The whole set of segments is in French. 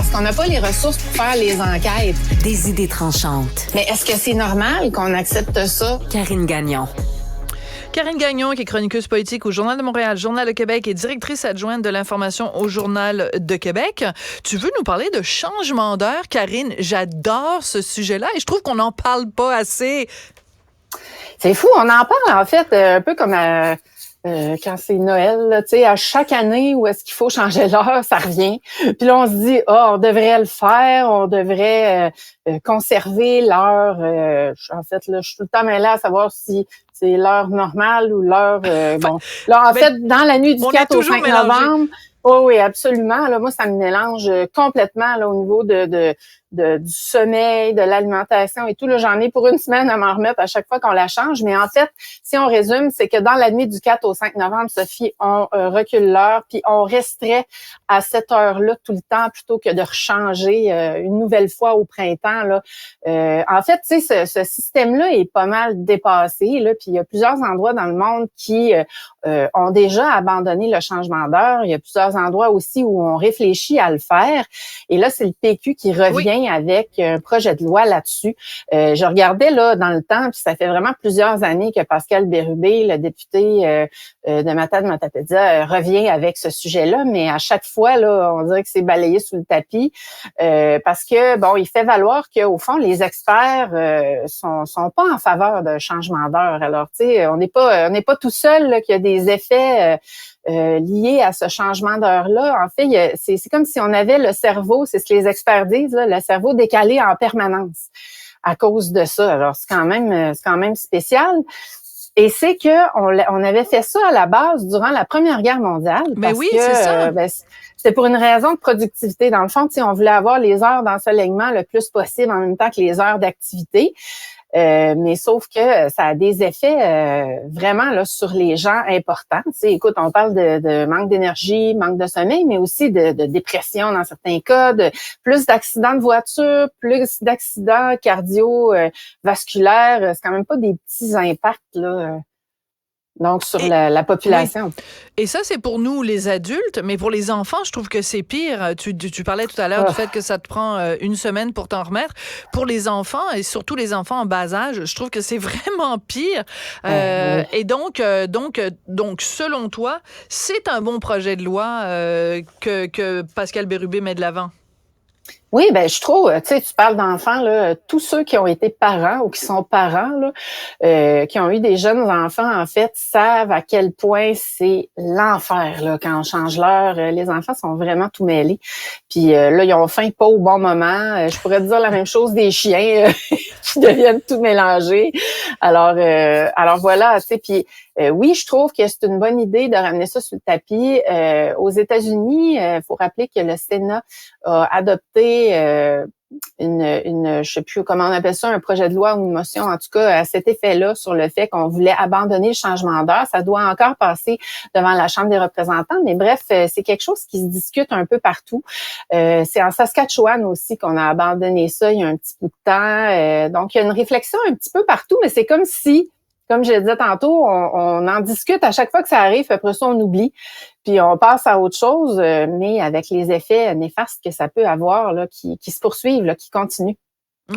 parce qu'on n'a pas les ressources pour faire les enquêtes. Des idées tranchantes. Mais est-ce que c'est normal qu'on accepte ça? Karine Gagnon. Karine Gagnon, qui est chroniqueuse politique au Journal de Montréal, Journal de Québec et directrice adjointe de l'information au Journal de Québec. Tu veux nous parler de changement d'heure, Karine? J'adore ce sujet-là et je trouve qu'on n'en parle pas assez. C'est fou, on en parle en fait un peu comme quand c'est Noël, là, tu sais, à chaque année où est-ce qu'il faut changer l'heure, ça revient. Puis là, on se dit, on devrait le faire, on devrait conserver l'heure. En fait, là, je suis tout le temps mêlée à savoir si c'est l'heure normale ou l'heure... bon, là, en fait, dans la nuit du 4 au 5 novembre... Oh, oui, absolument. Là, moi, ça me mélange complètement là, au niveau du sommeil, de l'alimentation et tout. Là, j'en ai pour une semaine à m'en remettre à chaque fois qu'on la change. Mais en fait, si on résume, c'est que dans la nuit du 4 au 5 novembre, Sophie, on recule l'heure, puis on resterait à cette heure-là tout le temps plutôt que de rechanger une nouvelle fois au printemps. Là. En fait, tu sais, ce système-là est pas mal dépassé. Là, puis il y a plusieurs endroits dans le monde qui ont déjà abandonné le changement d'heure. Il y a plusieurs endroits aussi où on réfléchit à le faire. Et là, c'est le PQ qui revient avec un projet de loi là-dessus. Je regardais là dans le temps, puis ça fait vraiment plusieurs années que Pascal Bérubé, le député de Matane-Matapédia, revient avec ce sujet-là, mais à chaque fois, là, on dirait que c'est balayé sous le tapis parce que, bon, il fait valoir qu'au fond, les experts sont pas en faveur d'un changement d'heure. Alors, tu sais, on n'est pas tout seul là, qu'il y a des effets liés à ce changement d'heure-là. En fait, c'est comme si on avait le cerveau, c'est ce que les experts disent, là, le cerveau décalé en permanence à cause de ça. Alors, c'est quand même spécial. Et c'est que on avait fait ça à la base durant la Première Guerre mondiale. Mais oui, c'est ça. C'était pour une raison de productivité. Dans le fond, on voulait avoir les heures d'ensoleillement le plus possible en même temps que les heures d'activité. Mais sauf que ça a des effets vraiment là sur les gens importants. T'sais, écoute, on parle de manque d'énergie, manque de sommeil, mais aussi de dépression dans certains cas, de plus d'accidents de voiture, plus d'accidents cardiovasculaires. C'est quand même pas des petits impacts là. Donc, sur la population. Oui. Et ça, c'est pour nous, les adultes, mais pour les enfants, je trouve que c'est pire. Tu parlais tout à l'heure du fait que ça te prend une semaine pour t'en remettre. Pour les enfants, et surtout les enfants en bas âge, je trouve que c'est vraiment pire. Et donc, selon toi, c'est un bon projet de loi que Pascal Bérubé met de l'avant. Oui, ben je trouve, tu sais, tu parles d'enfants, là, tous ceux qui ont été parents ou qui sont parents, là, qui ont eu des jeunes enfants, en fait, savent à quel point c'est l'enfer, là, quand on change l'heure. Les enfants sont vraiment tout mêlés. Puis là, ils ont faim pas au bon moment. Je pourrais te dire la même chose des chiens qui deviennent tout mélangés. Alors voilà, tu sais, puis oui, je trouve que c'est une bonne idée de ramener ça sur le tapis. Aux États-Unis, il faut rappeler que le Sénat a adopté je sais plus comment on appelle ça, un projet de loi ou une motion, en tout cas, à cet effet-là, sur le fait qu'on voulait abandonner le changement d'heure. Ça doit encore passer devant la Chambre des représentants, mais bref, c'est quelque chose qui se discute un peu partout. C'est en Saskatchewan aussi qu'on a abandonné ça il y a un petit bout de temps. Donc, il y a une réflexion un petit peu partout, mais c'est comme si, comme je le disais tantôt, on en discute à chaque fois que ça arrive, après ça, on oublie, puis on passe à autre chose, mais avec les effets néfastes que ça peut avoir, là, qui se poursuivent, là, qui continuent.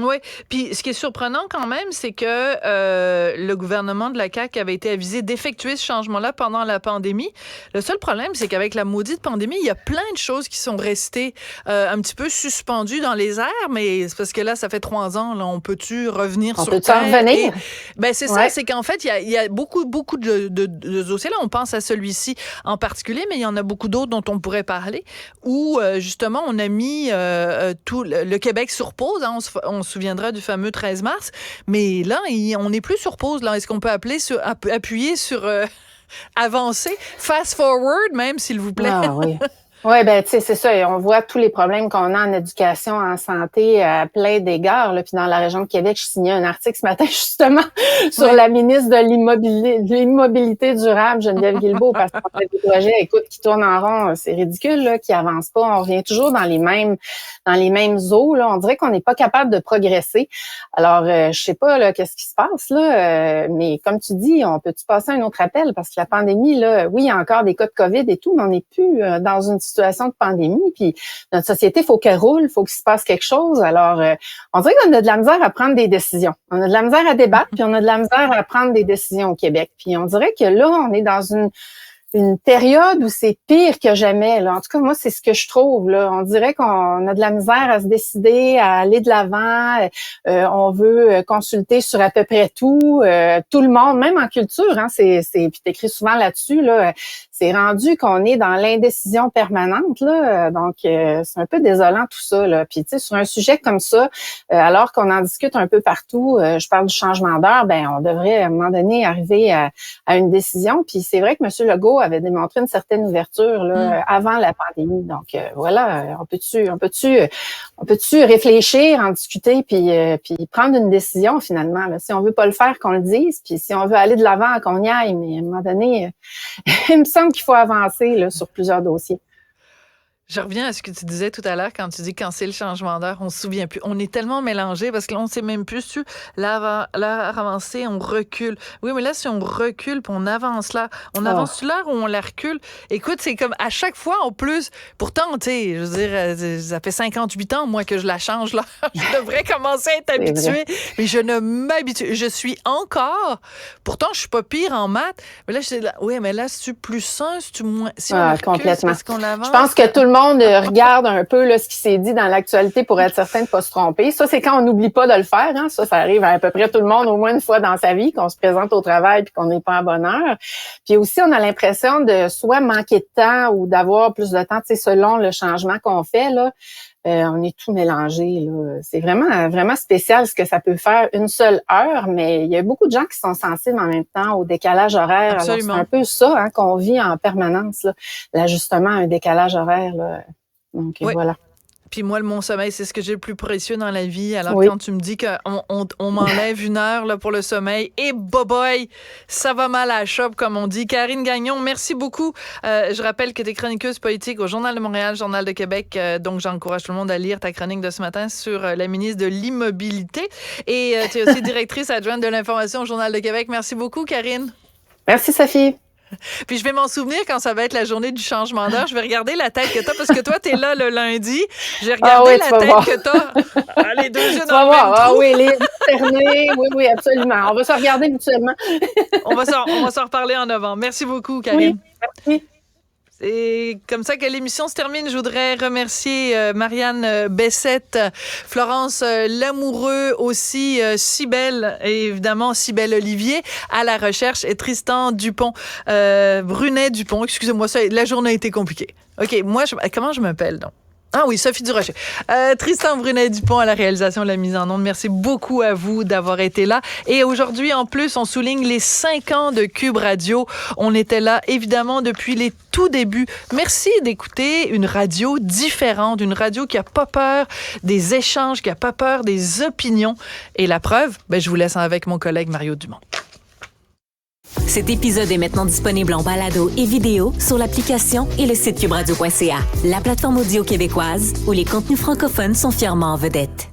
Oui, puis ce qui est surprenant quand même, c'est que le gouvernement de la CAQ avait été avisé d'effectuer ce changement-là pendant la pandémie. Le seul problème, c'est qu'avec la maudite pandémie, il y a plein de choses qui sont restées un petit peu suspendues dans les airs, mais c'est parce que là, ça fait 3 ans, là, on peut-tu revenir sur Terre? On peut-tu revenir? Ben c'est ça, c'est qu'en fait, il y a beaucoup de dossiers. Là, on pense à celui-ci en particulier, mais il y en a beaucoup d'autres dont on pourrait parler, où justement, on a mis tout le Québec sur pause. Hein, on se souviendra du fameux 13 mars. Mais là, on n'est plus sur pause. Là. Est-ce qu'on peut appuyer sur avancer? Fast forward, même, s'il vous plaît. Ah oui. Oui, ben tu sais, c'est ça. Et on voit tous les problèmes qu'on a en éducation, en santé, à plein d'égards. Là. Puis dans la région de Québec, je signais un article ce matin justement sur la ministre de l'immobilité durable, Geneviève Guilbeault, parce qu'on fait des projets, écoute, qui tournent en rond, c'est ridicule, là, qui avancent pas. On revient toujours dans les mêmes eaux. Là. On dirait qu'on n'est pas capable de progresser. Alors, je sais pas là, qu'est-ce qui se passe là, mais comme tu dis, on peut-tu passer à un autre appel parce que la pandémie, là, oui, il y a encore des cas de COVID et tout, mais on n'est plus dans une situation situation de pandémie, puis notre société, il faut qu'elle roule, il faut qu'il se passe quelque chose. Alors, on dirait qu'on a de la misère à prendre des décisions. On a de la misère à débattre, puis on a de la misère à prendre des décisions au Québec. Puis on dirait que là, on est dans une période où c'est pire que jamais. Là. En tout cas, moi, c'est ce que je trouve. Là. On dirait qu'on a de la misère à se décider, à aller de l'avant. On veut consulter sur à peu près tout. Tout le monde, même en culture, hein, puis t'écris souvent là-dessus, là, c'est rendu qu'on est dans l'indécision permanente. Là. Donc, c'est un peu désolant tout ça. Là. Puis, tu sais, sur un sujet comme ça, alors qu'on en discute un peu partout, je parle du changement d'heure, ben on devrait, à un moment donné, arriver à une décision. Puis, c'est vrai que M. Legault avait démontré une certaine ouverture là, avant la pandémie. Donc voilà, on peut-tu réfléchir, en discuter, puis prendre une décision finalement. Là. Si on veut pas le faire, qu'on le dise, puis si on veut aller de l'avant, qu'on y aille. Mais à un moment donné, il me semble qu'il faut avancer là, sur plusieurs dossiers. Je reviens à ce que tu disais tout à l'heure quand tu dis quand c'est le changement d'heure, on se souvient plus. On est tellement mélangés parce que là, on sait même plus si l'heure avancée, on recule. Oui, mais là, si on recule puis on avance là, on avance l'heure ou on la recule. Écoute, c'est comme à chaque fois, en plus, pourtant, tu sais, je veux dire, ça fait 58 ans, moi, que je la change là. Je devrais commencer à être habituée, mais je ne m'habitue. Je suis encore, pourtant, je suis pas pire en maths, mais là, je suis là, oui, mais là, c'est-tu plus 1, c'est-tu moins? Si on recule, complètement. est-ce qu'on l'avance? Je pense que tout le monde regarde un peu là, ce qui s'est dit dans l'actualité pour être certain de ne pas se tromper. Ça, c'est quand on n'oublie pas de le faire. Hein. Ça arrive à peu près tout le monde au moins une fois dans sa vie, qu'on se présente au travail puis qu'on n'est pas à bonne heure. Puis aussi, on a l'impression de soit manquer de temps ou d'avoir plus de temps, tu sais, selon le changement qu'on fait. Là, on est tout mélangé. Là. C'est vraiment, vraiment spécial ce que ça peut faire une seule heure, mais il y a beaucoup de gens qui sont sensibles en même temps au décalage horaire. Absolument. Alors, c'est un peu ça hein, qu'on vit en permanence, là, l'ajustement à un décalage horaire. Là. Donc, voilà. Puis moi, mon sommeil, c'est ce que j'ai le plus précieux dans la vie. Alors, oui. quand tu me dis qu'on m'enlève une heure là, pour le sommeil, et boy, ça va mal à la chope, comme on dit. Karine Gagnon, merci beaucoup. Je rappelle que tu es chroniqueuse politique au Journal de Montréal, Journal de Québec. Donc, j'encourage tout le monde à lire ta chronique de ce matin sur la ministre de l'Immobilité. Et tu es aussi directrice adjointe de l'information au Journal de Québec. Merci beaucoup, Karine. Merci, Sophie. Puis je vais m'en souvenir quand ça va être la journée du changement d'heure. Je vais regarder la tête que t'as parce que toi, t'es là le lundi. J'ai regardé la tête que t'as. Les deux yeux dans le même trou. Oui, les yeux fermés. Oui, absolument. On va se regarder mutuellement. On va s'en reparler en novembre. Merci beaucoup, Karine. Oui, merci. C'est comme ça que l'émission se termine. Je voudrais remercier Marianne Bessette, Florence Lamoureux aussi, Cybèle, et évidemment Cybèle Olivier à la recherche et Tristan Dupont, Brunet Dupont. Excusez-moi, la journée a été compliquée. OK, moi, comment je m'appelle donc? Ah oui, Sophie Durocher. Tristan Brunet-Dupont à la réalisation de la mise en onde. Merci beaucoup à vous d'avoir été là. Et aujourd'hui, en plus, on souligne les 5 ans de Cube Radio. On était là, évidemment, depuis les tout débuts. Merci d'écouter une radio différente, une radio qui a pas peur des échanges, qui a pas peur des opinions. Et la preuve, je vous laisse avec mon collègue Mario Dumont. Cet épisode est maintenant disponible en balado et vidéo sur l'application et le site cubradio.ca, la plateforme audio québécoise où les contenus francophones sont fièrement en vedette.